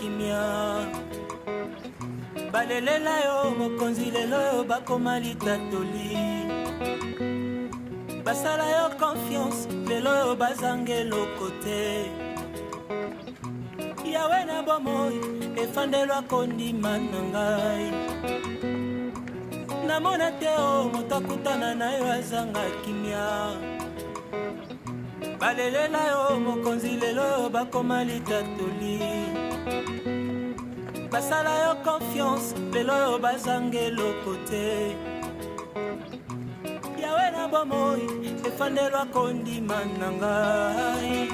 kimia. Balelela yo mokonzi lelo bakoma litatoli. Basala yo confiance lelo yo bazange lokote. Yawe na bomoi efandelwa kondima na ngai. Namona te o motakutana na yo azanga kimia. Balelela yo mokonzi lelo bakoma litatoli. Basala yo confiance lelo yo bazange lokote. Yawe na bomoi efandelwa kondima na ngai.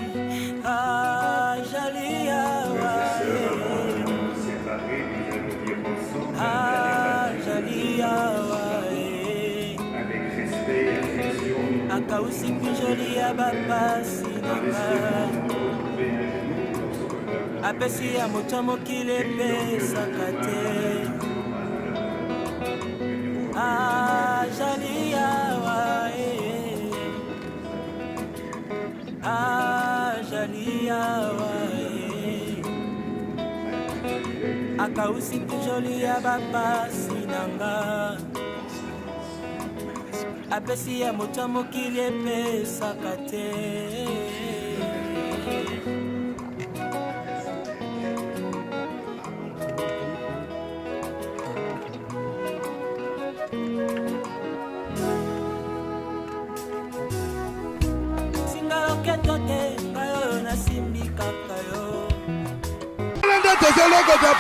Ah, jali yawa. Ah, jali yawa. Akausi pijoli ya bapasi na ngai. Apesi ya moto mokile pesaka te. Ah, jali yawa. Ah, jali yawa. Akausi pijoli ya bapasi na ngai. Apesi ya moto mokile pesaka te.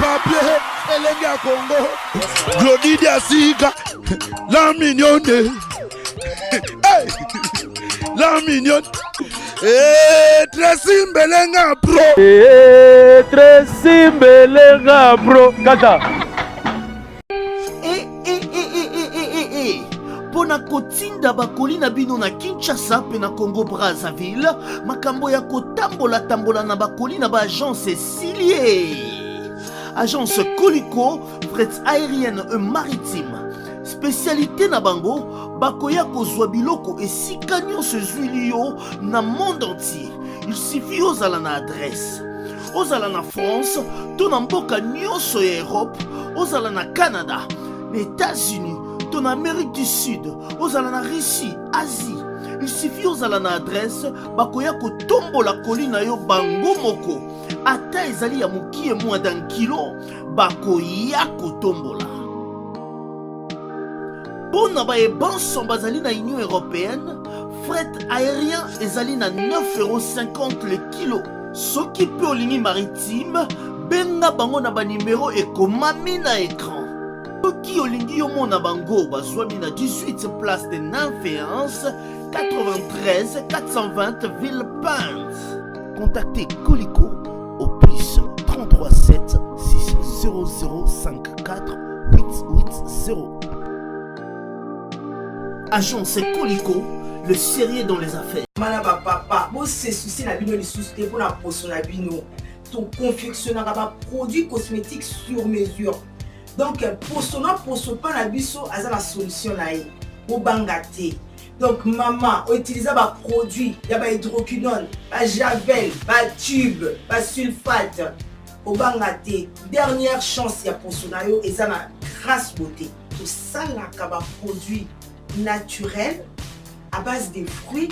papier, Elenga Congo, Glodidia Siga, la mignonne, hey, la mignonne, Tracy Mbelenga Pro, Tracy Mbelenga Pro, Kata. Pona kotinda bakoli na bino na Kinshasa pe na Congo Brazzaville, makambo ya kotambola na bakoli na ba agence Cilier. Agence Colicot, fret aérienne et maritime. Spécialité na bango, bakoya kozwa biloko esika nyonso ezwili yo na monde entier. Il suffit ozala na adresse. Ozala na France, to na mboka nyonso ya Europe, ozala na Canada, les États-Unis, en Amérique du Sud, aux ala na Russie, Asie. Il suffit aux ala na adresse, bakoya ko tombo la colline yo bango moko. Ata ezali ya moki et moins d'un kilo, bakoya ko tombo la. Pona ba e banson bazali na Union Européenne, fret aérien ezali na 9,50 € le kilo. Soki pe o ligne maritime, benga bango na ba numéro e komami na écran. Qui olingi yo mona bango bazwami na 18 place de Nanféance 93 420 Villepinte. Contactez Colicot au plus 33 7 600 54 880. Agence Colicot, le sérieux dans les affaires. Malaba papa, bon c'est souci na bino les soucis pour la potion na bino. Ton confectionneur ba produits cosmétiques sur mesure. Donc, pour son pas biso à la solution là, au bangaté. Donc, maman, utilise des produits, il y a hydroquinone, javel, tube, sulfate, au bangaté. Dernière chance, il y a pour son et ça na grâce beauté. Tout ça là, c'est produit naturel à base de fruits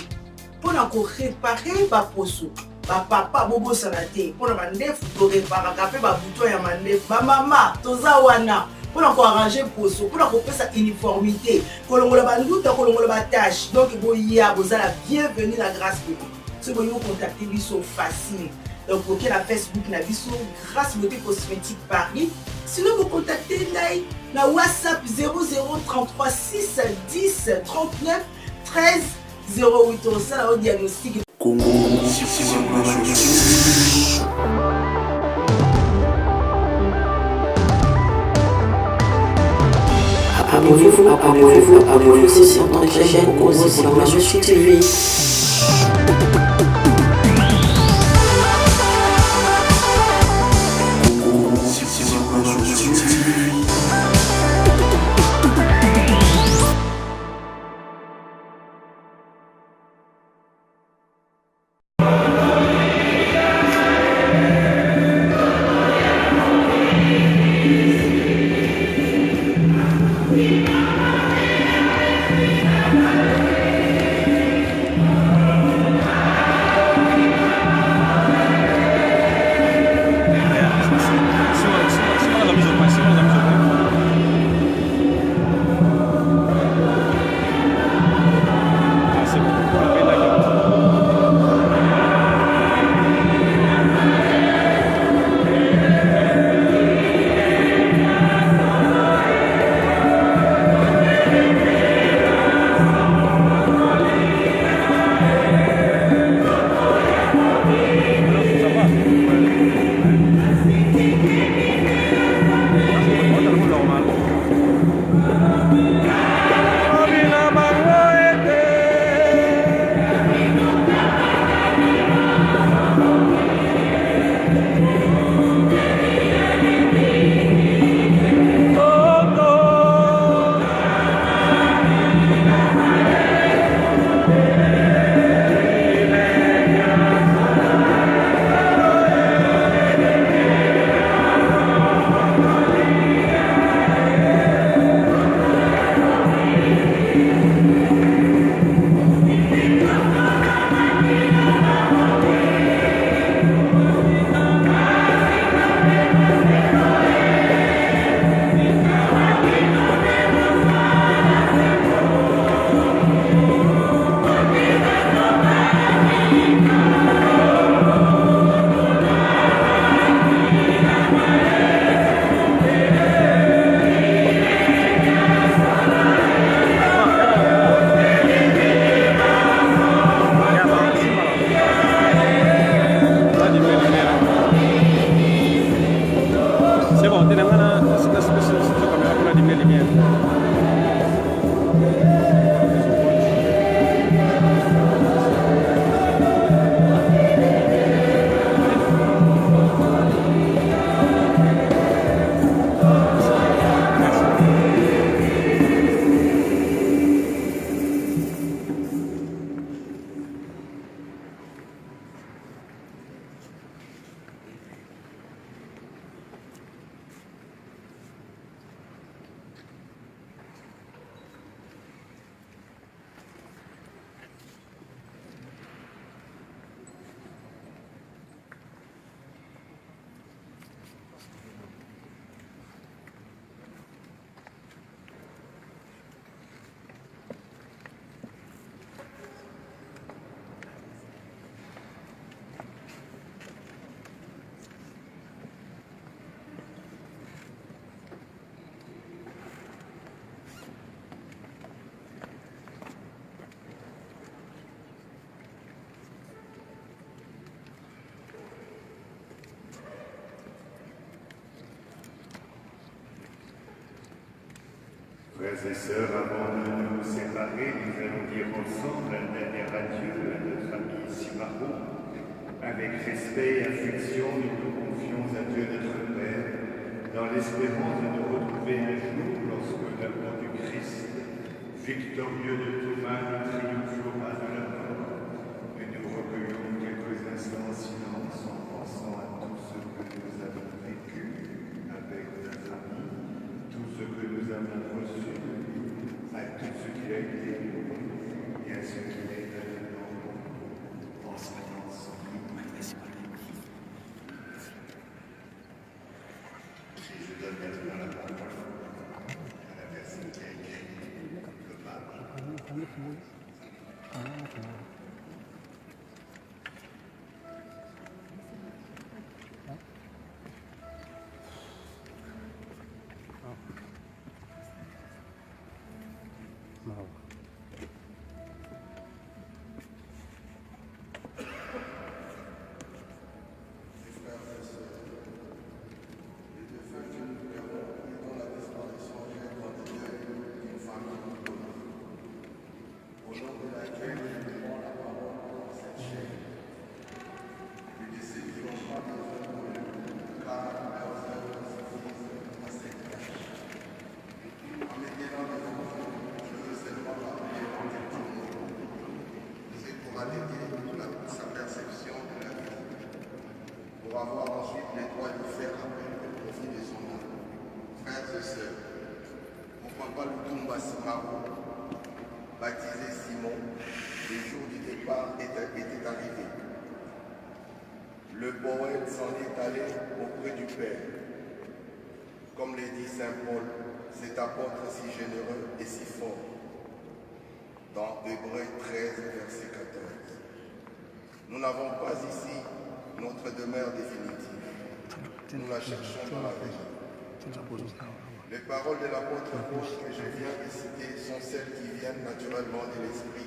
pour réparer ma poisson. Papa bobo salate pour la mandef pour réparer café ba bouton ya mandef ba mama toza wana pour arranger poso pour faire sa uniformité kolongola ba nduta kolongola ba tâche donc boya bozala bienvenue la grâce beauté si vous contacter biso facile donc pour la Facebook na biso grâce beauté cosmétique Paris sinon vous contactez na WhatsApp 0033 6 10 39 13 08 on ça la diagnostic Congo. Abonnez-vous sur notre chaîne aussi sur la Joshi TV. Frères et sœurs, avant de nous séparer, nous allons dire ensemble un dernier adieu à notre ami Simaro. Avec respect et affection, nous nous confions à Dieu notre Père, dans l'espérance de nous retrouver un jour lorsque l'amour du Christ, victorieux de tout mal, triomphera de la mort. Et nous recueillons quelques instants en silence en pensant à tout ce que nous avons vécu avec notre ami, tout ce que nous avons reçu, à tout ce qu'il a été et à ce qu'il est maintenant en silence. Et je donne maintenant la parole à la personne qui a écrit le pape. Sa perception de la vie, pour avoir ensuite les droits de faire appel au profit de son âme. Frères et sœurs, mon papa Lutumba Simaro, baptisé Simon, le jour du départ était arrivé. Le poète s'en est allé auprès du Père. Comme le dit Saint Paul, cet apôtre si généreux et si fort. Dans Hébreux 13, verset 14. Nous n'avons pas ici notre demeure définitive. Nous la cherchons dans la vie. Les paroles de l'apôtre Paul que je viens de citer sont celles qui viennent naturellement de l'esprit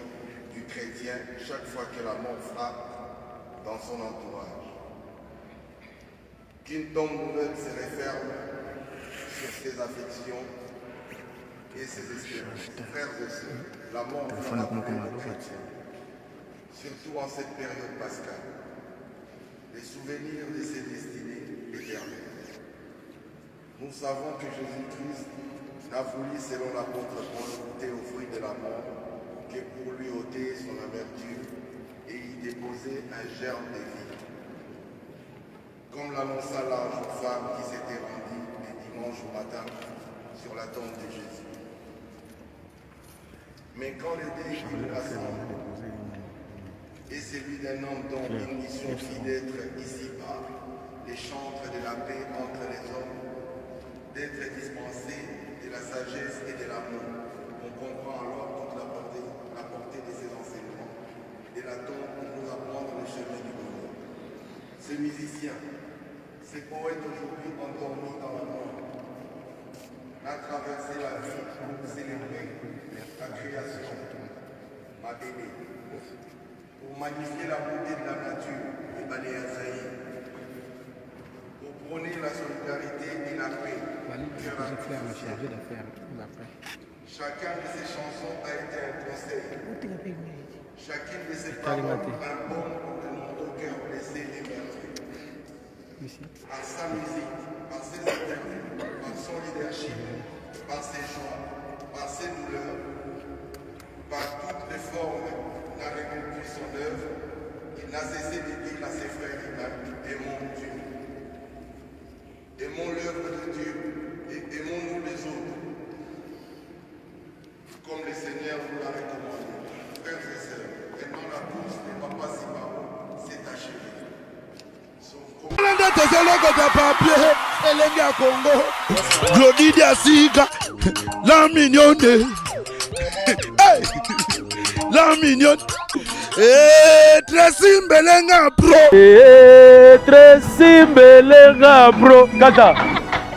du chrétien chaque fois que la mort frappe dans son entourage. Qu'une tombe nouvelle se referme sur ses affections et ses espérances. Frères et sœurs, la mort frappe les chrétiens. Surtout en cette période pascale, les souvenirs de ses destinées éternelles. Nous savons que Jésus-Christ n'a voulu, selon l'apôtre Paul, goûter au fruit de la mort, que pour lui ôter son amertume et y déposer un germe de vie. Comme l'annonça l'ange aux femmes qui s'étaient rendues le dimanche au matin sur la tombe de Jésus. Mais quand le deuil fut rassemblé, et celui d'un homme dont une mission fit d'être ici-bas, les chantres de la paix entre les hommes, d'être dispensés de la sagesse et de l'amour. On comprend alors toute la portée de ces enseignements, de la tombe pour nous apprendre le chemin du bonheur. Ce musicien, ce poète aujourd'hui endormi dans la mort, a traversé la vie pour célébrer la création, m'a aimé. Pour magnifier la beauté de la nature et Baléa Zaï, pour prôner la solidarité et la paix. Chacun de ses chansons a été un conseil. Chacune de ses paroles un baume pour de nombreux cœurs blessés et meurtris. Par sa musique, par ses interviews, par son leadership, par ses joies, par ses douleurs, par toutes les formes n'a répondu son œuvre, il n'a cessé de dire à ses frères humains, aimons Dieu. Aimons l'œuvre de Dieu et aimons-nous les autres, comme le Seigneur nous l'a recommandé. Frères et sœurs, maintenant la course de Papa Simaro s'est achevée. Glodidi Asiga, la mignonne. Hey! La mignonne. Tracy Mbelenga bro. Tracy Mbelenga bro. Kata.